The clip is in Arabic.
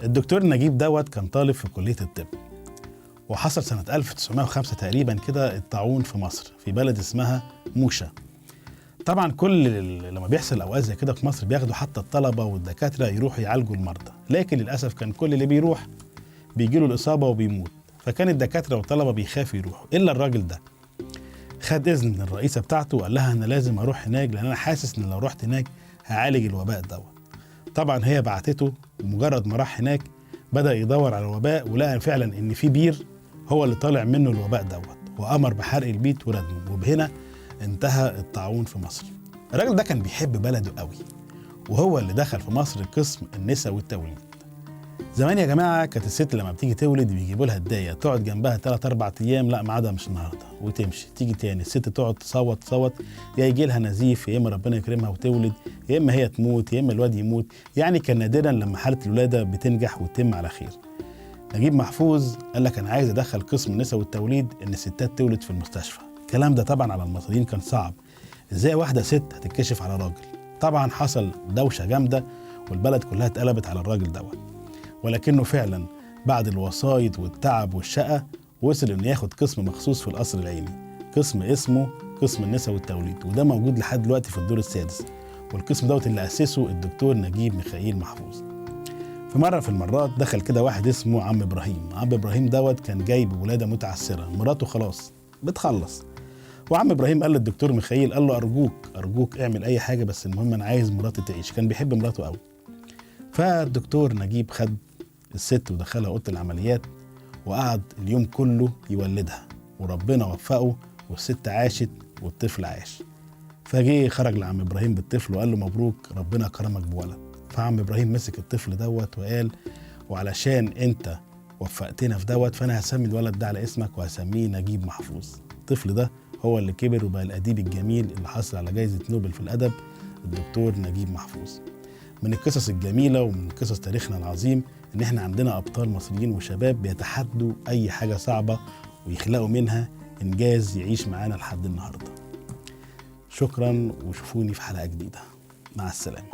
الدكتور نجيب دوت كان طالب في كلية الطب، وحصل سنة 1905 تقريبا كده الطاعون في مصر في بلد اسمها موشة. طبعا لما بيحصل أوقات زي كده في مصر بياخدوا حتى الطلبة والدكاترة يروحوا يعالجوا المرضى، لكن للأسف كان كل اللي بيروح بيجيله الإصابة وبيموت، فكان الدكاترة والطلبة بيخافوا يروحوا، إلا الراجل ده خد إذن من الرئيسة بتاعته وقال لها أنا لازم أروح هناك لأن أنا حاسس إن لو رحت هناك هعالج الوباء دوت. طبعا هي بعتته، ومجرد ما راح هناك بدأ يدور على الوباء ولقى فعلا إن في بير هو اللي طالع منه الوباء دوت، وأمر بحرق البيت وردمه، وبهنا انتهى الطاعون في مصر. الراجل ده كان بيحب بلده قوي، وهو اللي دخل في مصر قسم النساء والتوليد. زمان يا جماعه كانت الست لما بتيجي تولد بيجيبوا لها هدايه تقعد جنبها 3-4 ايام، لا ميعادها مش النهارده، وتمشي تيجي تاني الست تقعد تصوت يا يجي لها نزيف، يا اما ربنا يكرمها وتولد، يا اما هي تموت، يا اما الواد يموت. يعني كان نادرا لما حاله الولاده بتنجح وتتم على خير. نجيب محفوظ قال لك انا عايز ادخل قسم النساء والتوليد ان الستات تولد في المستشفى. الكلام ده طبعا على المصريين كان صعب، ازاي واحده ست هتتكشف على راجل؟ طبعا حصل دوشه جامده والبلد كلها اتقلبت على الراجل دوت، ولكنه فعلا بعد الوسايط والتعب والشقة وصل انه ياخد قسم مخصوص في القصر العيني، قسم اسمه قسم النساء والتوليد، وده موجود لحد دلوقتي في الدور السادس، والقسم دوت اللي اسسه الدكتور نجيب ميخائيل محفوظ. في مرة في المرات دخل كده واحد اسمه عم ابراهيم دوت كان جاي بولادة متعسرة، مراته خلاص بتخلص، وعم ابراهيم قال للدكتور ميخائيل قال له ارجوك اعمل اي حاجة، بس المهم انا عايز مراتي تعيش. كان بيحب مراته قوي. فالدكتور نجيب خد الست ودخلها اوضه العمليات وقعد اليوم كله يولدها، وربنا وفقه والست عاشت والطفل عاش. فجه خرج لعم ابراهيم بالطفل وقال له مبروك ربنا كرمك بولد. فعم ابراهيم مسك الطفل دوت وقال وعلشان انت وفقتنا في دوت فانا هسمي الولد ده على اسمك وهسميه نجيب محفوظ. الطفل ده هو اللي كبر وبقى الاديب الجميل اللي حصل على جائزة نوبل في الادب الدكتور نجيب محفوظ. من القصص الجميلة ومن قصص تاريخنا العظيم ان احنا عندنا ابطال مصريين وشباب بيتحدوا اي حاجة صعبة ويخلقوا منها انجاز يعيش معانا لحد النهاردة. شكرا وشوفوني في حلقة جديدة، مع السلامة.